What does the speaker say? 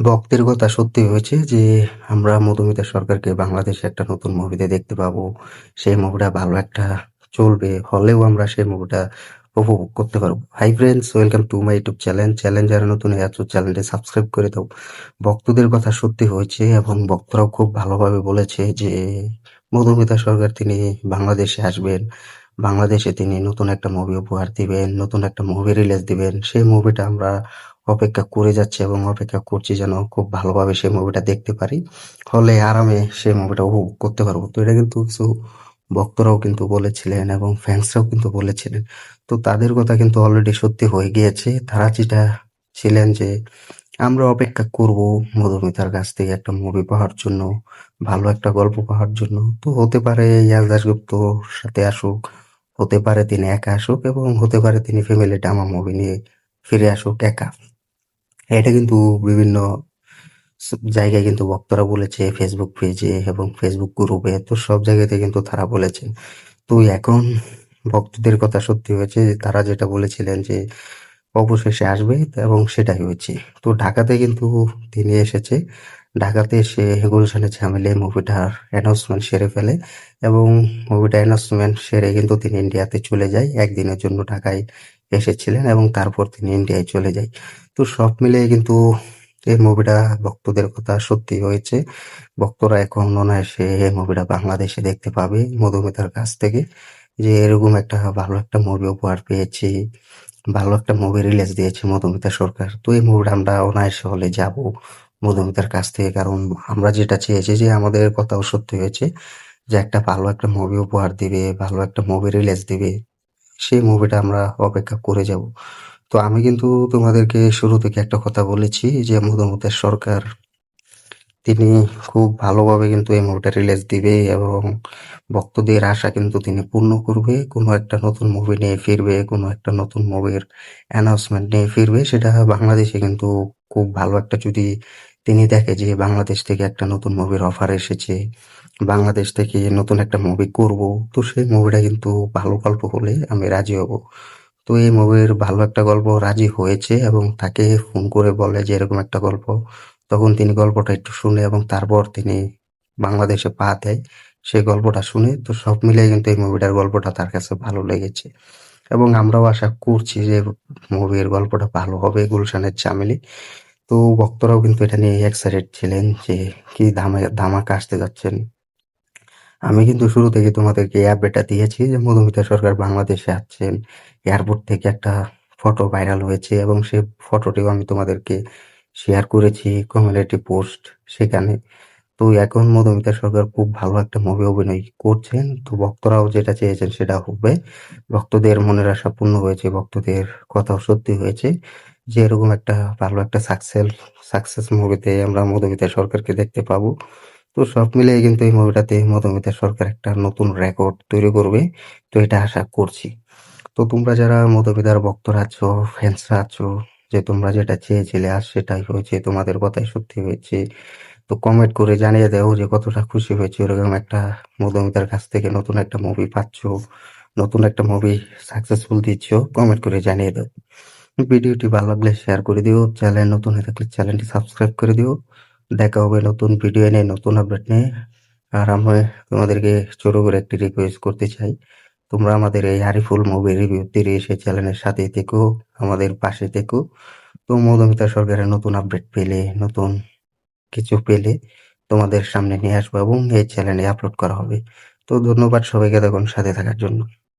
ভক্তের কথা সত্যি হয়েছে যে আমরা মধুমিতা সরকারকে বাংলাদেশে একটা নতুন মুভিতে দেখতে পাবো। সেই মুভিটা ভালো একটা চলবে, হলেও আমরা সেই মুভিটা উপভোগ করতে পারবো। Hi friends, welcome to my YouTube channel. যারা নতুন হয়ে আছো চ্যানেলটি সাবস্ক্রাইব করে দাও। ভক্তদের কথা সত্যি হয়েছে এবং ভক্তরাও খুব ভালোভাবে বলেছে যে মধুমিতা সরকার তিনি বাংলাদেশে আসবেন, বাংলাদেশে তিনি নতুন একটা মুভি উপহার দিবেন, নতুন একটা মুভি রিলিজ দিবেন। সেই মুভিটা আমরা অপেক্ষা করে যাচ্ছি এবং অপেক্ষা করছি যেন খুব ভালোভাবে সেই মুভিটা দেখতে পারি, হলে আরামে সেই মুভিটা উপভোগ করতে পারবো। তো এটা কিন্তু কিছু ভক্তরাও কিন্তু বলেছিলেন এবং ফ্যান্সরাও কিন্তু বলেছিলেন। তো তাদের কথা কিন্তু অলরেডি সত্যি হয়ে গিয়েছে। তারা যেটা ছিলেন যে আমরা অপেক্ষা করব মধুমিতার কাছ থেকে একটা মুভি পাওয়ার জন্য, ভালো একটা গল্প পাওয়ার জন্য। তো হতে পারে ইয়াশ দাশগুপ্তর সাথে আসুক, হতে পারে তিনি একা আসুক এবং হতে পারে তিনি ফ্যামিলি ড্রামা মুভি নিয়ে ফিরে আসুক একা। এটা কিন্তু বিভিন্ন জায়গায় কিন্তু ভক্তরা বলেছে, ফেসবুক পেজে এবং ফেসবুক গ্রুপে, তো সব জায়গাতে কিন্তু তারা বলেছে। তো এখন ভক্তদের কথা সত্যি হয়েছে যে তারা যেটা বলেছিলেন যে অবশেষে আসবে, এবং সেটাই হয়েছে। তো ঢাকাতে কিন্তু তিনি এসেছে। ঢাকাতে এসে গুলশানের ঝামেলায় মুভিটার অ্যানাউন্সমেন্ট সেরে ফেলে এবং মুভিটা অ্যানাউন্সমেন্ট সেরে কিন্তু তিনি ইন্ডিয়াতে চলে যায়। একদিনের জন্য ঢাকায় এসেছিলেন এবং তারপর তিনি ইন্ডিয়ায় চলে যায়। তো সব মিলিয়ে কিন্তু এই মুভিটা ভক্তদের কথা সত্যি হয়েছে। ভক্তরা এখন অনায়াসে এই মুভিটা বাংলাদেশে দেখতে পাবে মধুমিতার কাছ থেকে, যে এরকম একটা ভালো একটা মুভি উপহার পেয়েছি, ভালো একটা মুভি রিলিজ দিয়েছে মধুমিতা সরকার। তো এই মুভিটা আমরা অনায়াসে হলে যাব মধুমিতার কাছ থেকে, কারণ আমরা যেটা চেয়েছি যে আমাদের কথাও সত্যি হয়েছে যে একটা ভালো একটা মুভি উপহার দিবে, ভালো একটা মুভি রিলিজ দিবে। সেই মুভিটা আমরা অপেক্ষা করে যাব। তো আমি কিন্তু তোমাদেরকে শুরু থেকে একটা কথা বলেছি যে মধুমিতা সরকার তিনি খুব ভালোভাবে কিন্তু এই মুভিটা রিলিজ দিবে এবং ভক্তদের আশা কিন্তু তিনি পূর্ণ করবে। কোনো একটা নতুন মুভি নিয়ে ফিরবে, কোনো একটা নতুন মুভির অ্যানাউন্সমেন্ট নিয়ে ফিরবে। সেটা বাংলাদেশে কিন্তু খুব ভালো একটা, যদি তিনি দেখে যে বাংলাদেশ থেকে একটা নতুন মুভির অফার এসেছে, বাংলাদেশ থেকে নতুন একটা মুভি করব, তো সেই মুভিটা কিন্তু ভালো গল্প হলে আমি রাজি হব। তো এই মুভির ভালো একটা গল্প রাজি হয়েছে এবং তাকে ফোন করে বলে যে এরকম একটা গল্প। তখন তিনি গল্পটা একটু শুনে এবং তারপর তিনি বাংলাদেশে পা দেয়। সেই গল্পটা শুনে তো সব মিলিয়ে কিন্তু এই মুভিটার গল্পটা তার কাছে ভালো লেগেছে এবং আমরাও আশা করছি যে মুভির গল্পটা ভালো হবে। গুলশানের চামেলি, তো ভক্তরাও কিন্তু এটা নিয়ে এক্সাইটেড ছিলেন যে কি ধামাকা আসতে যাচ্ছেন। আমি কিন্তু শুরু থেকে তোমাদেরকে এই আপডেটটা দিয়েছি যে মধুমিতা সরকার বাংলাদেশে আসছেন। এয়ারপোর্ট থেকে একটা ফটো ভাইরাল হয়েছে এবং সেই ফটোটিও আমি তোমাদেরকে শেয়ার করেছি কমিউনিটি পোস্ট সেখানে। তো এখন মধুমিতা সরকার খুব ভালো একটা মুভি অভিনয় করছেন। তো ভক্তরাও যেটা চেয়েছেন সেটা হবে। ভক্তদের মনের আশা পূর্ণ হয়েছে, ভক্তদের কথাও সত্যি হয়েছে যে এরকম একটা ভালো একটা সাকসেস মুভিতে আমরা মধুমিতা সরকারকে দেখতে পাবো। তো সব মিলিয়ে কিন্তু এই মুভিটাতে মধুমিতা সরকার একটা নতুন রেকর্ড তৈরি করবে। তো এটা আশা করছি। তো তোমরা যারা মধুমিতার ভক্তরা আছো, ফ্যান্সরা আছো, যে তোমরা যেটা চেয়েছিলে আর সেটাই হয়েছে, তোমাদের কথাই সত্যি হয়েছে। তো কমেন্ট করে জানিয়ে দাও যে কতটা খুশি হয়েছে এরকম একটা মধুমিতার কাছ থেকে নতুন একটা মুভি পাচ্ছ, নতুন একটা মুভি সাকসেসফুল দিচ্ছ। কমেন্ট করে জানিয়ে দাও। ভিডিওটি ভালো লাগলে শেয়ার করে দিও। চ্যানেল নতুন হয়ে থাকলে চ্যানেলটি সাবস্ক্রাইব করে দিও। দেখা হবে নতুন ভিডিও নিয়ে, নতুন আপডেট নিয়ে। আর আমি তোমাদেরকে ছোট করে একটি রিকোয়েস্ট করতে চাই, তোমরা আমাদের এই আরিফুল মুভি রিভিউ সিরিজ এই চ্যানেলের সাথে থেকো, আমাদের পাশে থেকো। তো মধুমিতা সরকারের নতুন আপডেট পেলে, নতুন কিছু পেলে তোমাদের সামনে নিয়ে আসবো এবং এই চ্যানেলে আপলোড করা হবে। তো ধন্যবাদ সবাইকে দেখুন সাথে থাকার জন্য।